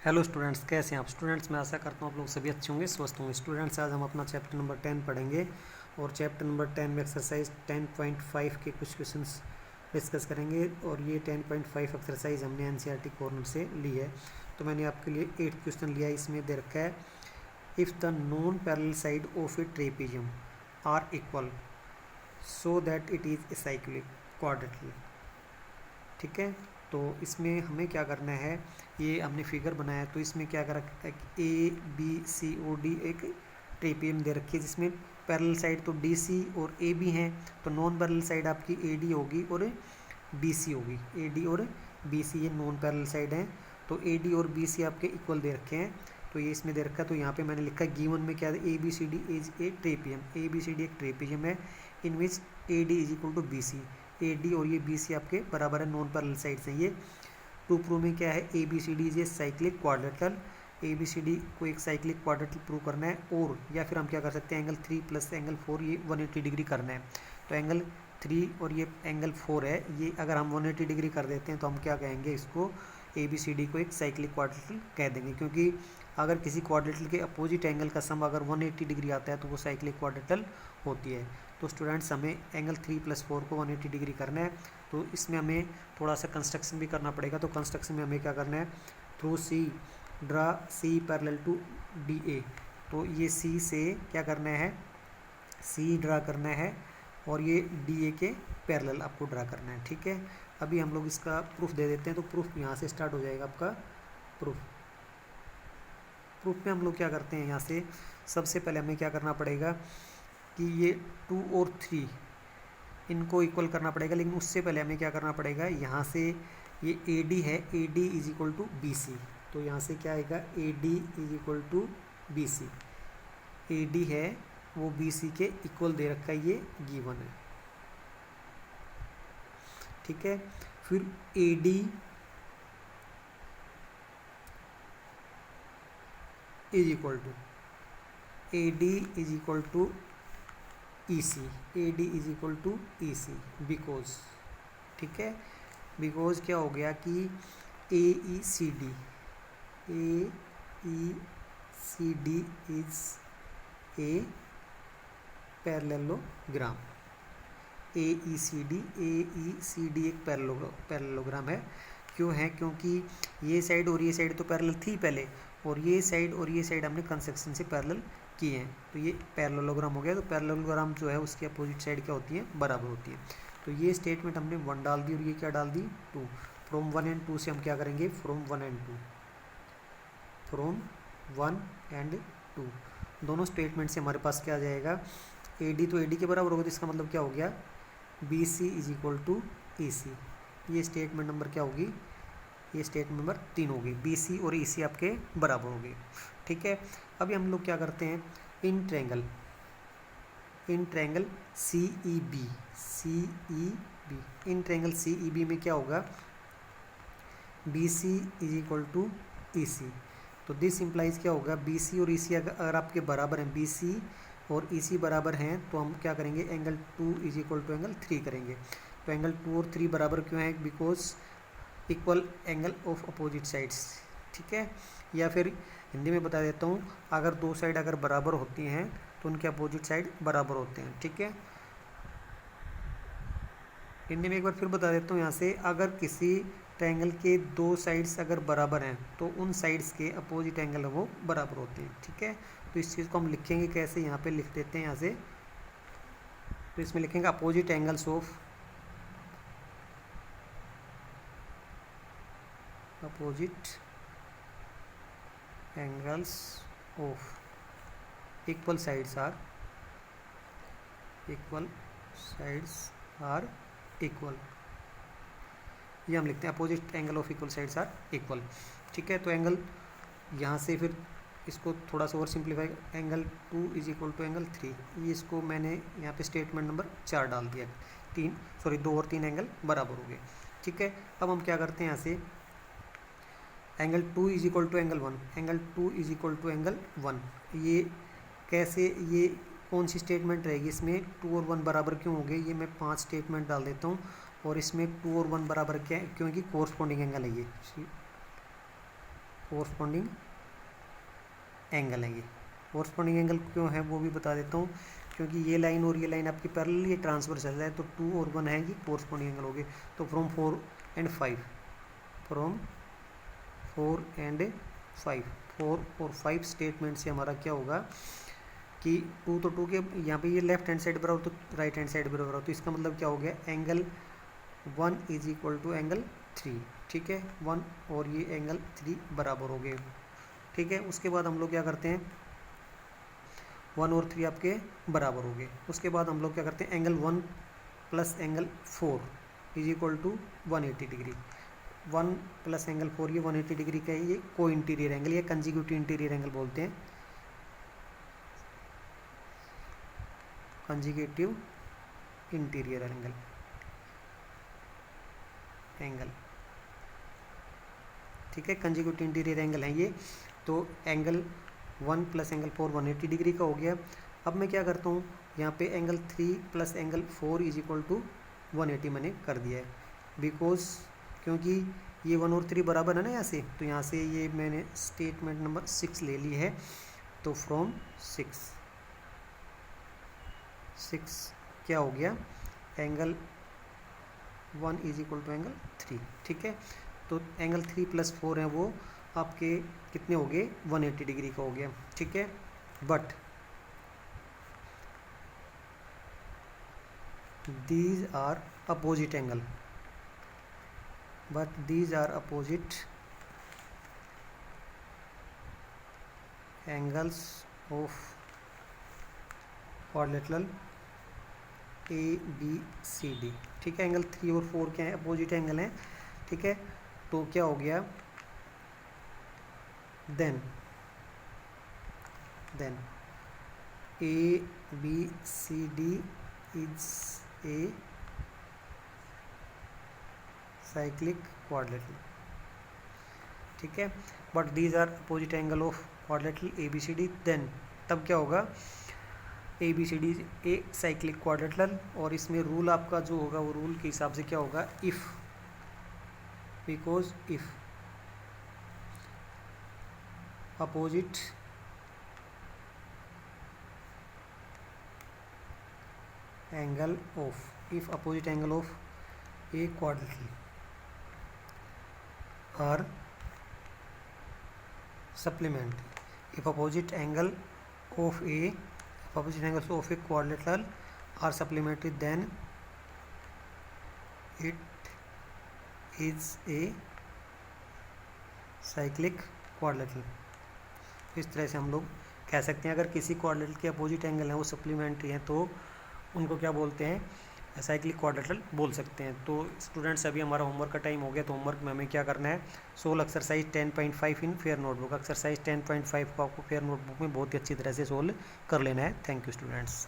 Hello students, कैसे हैं आप स्टूडेंट्स। मैं आशा करता हूँ आप लोग सभी अच्छे होंगे, स्वस्थ होंगे। स्टूडेंट्स, आज हम अपना चैप्टर नंबर 10 पढ़ेंगे और चैप्टर नंबर 10 में एक्सरसाइज 10.5 के कुछ क्वेश्चंस डिस्कस करेंगे। और ये 10.5 एक्सरसाइज हमने एनसीईआरटी कॉर्नर से ली है। तो मैंने आपके लिए 8 क्वेश्चन लिया है। इसमें दे रखा है, if the non parallel side of a trapezium are equal so that it is a cyclic quadratic. ठीक है, तो इसमें हमें क्या करना है, ये हमने फिगर बनाया। तो इसमें क्या कर रखा है, A B C O D एक ट्रेपेजियम दे रखी है जिसमें पैरेलल साइड तो डी सी और ए बी हैं। तो नॉन पैरेलल साइड आपकी ए डी होगी और बी सी होगी। ए डी और बी सी ये नॉन पैरेलल साइड हैं। तो ए डी और बी सी आपके इक्वल दे रखे हैं। तो ये इसमें दे रखा है। तो यहाँ पे मैंने लिखा है गिवन में क्या है, A B C D is a trapezium. A B C D एक ट्रेपेजियम है in which A D is equal to B C. A D और ये बी सी आपके बराबर है, नॉन पैरेलल साइड से। ये टू प्रूव में क्या है, A B C D is a cyclic quadrilateral. A B C D को एक साइक्लिक क्वाड्रेटल प्रूव करना है। और या फिर हम क्या कर सकते हैं, एंगल 3 प्लस एंगल 4 ये 180 डिग्री करना है। तो एंगल 3 और ये एंगल 4 है, ये अगर हम 180 डिग्री कर देते हैं तो हम क्या कहेंगे, इसको ए बी सी डी को एक साइक्लिक क्वाड्रेटल कह देंगे। क्योंकि अगर किसी क्वाड्रेटल के अपोजिट एंगल का सम अगर 180 डिग्री आता है तो वो साइक्लिक क्वाड्रेटल होती है। तो स्टूडेंट्स, हमें एंगल 3 + 4 को 180 डिग्री करना है। तो इसमें हमें थोड़ा सा कंस्ट्रक्शन भी करना पड़ेगा। तो कंस्ट्रक्शन में हमें क्या करना है, through C draw C parallel to D A. तो ये सी से क्या करना है, सी ड्रा करना है और ये डी ए के पैरेलल आपको ड्रा करना है। ठीक है, अभी हम लोग इसका प्रूफ दे देते हैं। तो प्रूफ यहाँ से स्टार्ट हो जाएगा आपका प्रूफ। प्रूफ में हम लोग क्या करते हैं, यहाँ से सबसे पहले हमें क्या करना पड़ेगा कि ये 2 और 3 इनको इक्वल करना पड़ेगा। लेकिन उससे पहले हमें क्या करना पड़ेगा, यहाँ से ये ए डी है, A D is equal to B C. तो यहाँ से क्या आएगा, A D is equal to B C. A D है वो बी सी के इक्वल दे रखा है, ये गिवन है। ठीक है, फिर A D is equal to A D is equal to E C. A D is equal to E C because, ठीक है, बिकॉज क्या हो गया कि A E C D, A E C D is a parallelogram. A E C D एक parallelogram है। क्यों है, क्योंकि ये साइड और ये साइड तो पैरेलल थी पहले, और ये साइड और ये साइड हमने कंस्ट्रक्शन से पैरेलल किए हैं। तो ये पैरेललोग्राम हो गया। तो पैरेललोग्राम जो है उसकी अपोजिट साइड क्या होती है, बराबर होती है। तो ये स्टेटमेंट हमने 1 डाल दी और ये क्या डाल दी, 2। फ्रॉम 1 एंड 2 से हम क्या करेंगे, फ्रॉम 1 एंड 2, फ्रॉम 1 एंड 2 दोनों स्टेटमेंट से हमारे पास क्या आ जाएगा, ए डी तो ए डी के बराबर होगा। तो इसका मतलब क्या हो गया, B C is equal to E C. ये स्टेटमेंट नंबर क्या होगी, ये स्टेटमेंट नंबर 3 होगी। बी सी और ई सी आपके बराबर होगी। ठीक है, अभी हम लोग क्या करते हैं, in triangle C E B, in triangle C E B में क्या होगा, B C is equal to E C. तो दिस इम्प्लाइज क्या होगा, बी सी और ई सी अगर आपके बराबर हैं, बी सी और ई सी बराबर हैं, तो हम क्या करेंगे, angle 2 is equal to angle 3 करेंगे। तो एंगल 2 और 3 बराबर क्यों है, because equal angle of opposite sides. ठीक है, या फिर हिंदी में बता देता हूँ, अगर दो साइड अगर बराबर होती हैं तो उनके अपोजिट साइड बराबर होते हैं। ठीक है, हिंदी में एक बार फिर बता देता हूँ यहाँ से, अगर किसी ट्रायंगल के दो साइड्स अगर बराबर हैं तो उन साइड्स के अपोजिट एंगल वो बराबर होते हैं। ठीक है, तो इस चीज़ को हम लिखेंगे कैसे, यहाँ पे लिख देते हैं यहाँ से। तो इसमें लिखेंगे opposite angles of equal sides are equal. ये हम लिखते हैं opposite angle of equal sides are equal. ठीक है, तो एंगल यहाँ से फिर इसको थोड़ा सा और simplify, angle 2 is equal to angle 3। ये इसको मैंने यहाँ पे स्टेटमेंट नंबर 4 डाल दिया। 2 और 3 एंगल बराबर हो गए। ठीक है, अब हम क्या करते हैं, यहाँ से angle 2 is equal to angle 1, angle 2 is equal to angle 1। ये कैसे, ये कौन सी स्टेटमेंट रहेगी, इसमें 2 और 1 बराबर क्यों हो गए, ये मैं 5 स्टेटमेंट डाल देता हूँ। और इसमें 2 और 1 बराबर क्या है, क्योंकि कोरस्पॉन्डिंग एंगल है ये। कोरस्पॉन्डिंग एंगल है ये। कोरस्पॉन्डिंग एंगल क्यों है वो भी बता देता हूँ, क्योंकि ये लाइन और ये लाइन आपकी पैरेलल, ये ट्रांसवर्सल है, तो 2 और 1 है, ये कोरस्पॉन्डिंग एंगल हो गए। तो फ्रॉम 4 and 5, फ्रॉम 4 and 5, 4 और 5 स्टेटमेंट से हमारा क्या होगा कि 2 तो 2 के यहाँ पे ये लेफ्ट हैंड साइड बराबर तो राइट हैंड साइड बराबर हो, तो इसका मतलब क्या हो गया, angle 1 is equal to angle 3, ठीक है, 1 और ये एंगल 3 बराबर हो गए, ठीक है। उसके बाद हम लोग क्या करते हैं, 1 और 3 आपके बराबर हो गए। उसके बाद हम लोग क्या करते हैं, angle 1 plus angle 4 is equal to 180 degree. 1 plus angle 4 ये 180 डिग्री का है, ये को इंटीरियर एंगल, ये कंजिक्यूटिव इंटीरियर एंगल बोलते हैं, कंजिक्यूटिव इंटीरियर एंगल, ठीक है, कंजिक्यूटिव इंटीरियर एंगल है ये। तो एंगल 1 प्लस एंगल 4 180 डिग्री का हो गया। अब मैं क्या करता हूँ, यहाँ पे angle 3 plus angle 4 is equal to 180 मैंने कर दिया है, बिकॉज क्योंकि ये 1 और 3 बराबर है ना यहाँ से, तो यहाँ से ये मैंने स्टेटमेंट नंबर 6 ले ली है। तो फ्रॉम 6 क्या हो गया, angle 1 is equal to angle 3, ठीक है। तो एंगल 3 प्लस 4 है वो आपके कितने हो गए, 180 डिग्री का हो गया, ठीक है। But these are opposite angle, but these are opposite angles of quadrilateral ABCD, ठीक है। एंगल 3 और 4 क्या है, अपोजिट एंगल हैं, ठीक है। तो क्या हो गया, then ABCD is a cyclic quadrilateral, ठीक है। But these are opposite angle of quadrilateral ABCD, then तब क्या होगा, ABCD ए साइक्लिक क्वाड्रिलेटरल। और इसमें रूल आपका जो होगा वो रूल के हिसाब से क्या होगा, if, because if opposite angle of, if opposite angle of a quadrilateral are supplementary, if opposite angles of a quadrilateral are supplementary, then it is a cyclic quadrilateral। इस तरह से हम लोग कह सकते हैं, अगर किसी क्वाड्रिलेटरल के अपोजिट एंगल हैं वो सप्लीमेंट्री हैं तो उनको क्या बोलते हैं, साइक्लिक क्वाड्रिलेटरल बोल सकते हैं। तो स्टूडेंट्स अभी हमारा होमवर्क का टाइम हो गया, तो होमवर्क में हमें क्या करना है, सोल्व एक्सरसाइज 10.5 इन फेयर नोटबुक। एक्सरसाइज 10.5 को आपको फेयर नोटबुक में बहुत ही अच्छी तरह से सोल्व कर लेना है। Thank you students.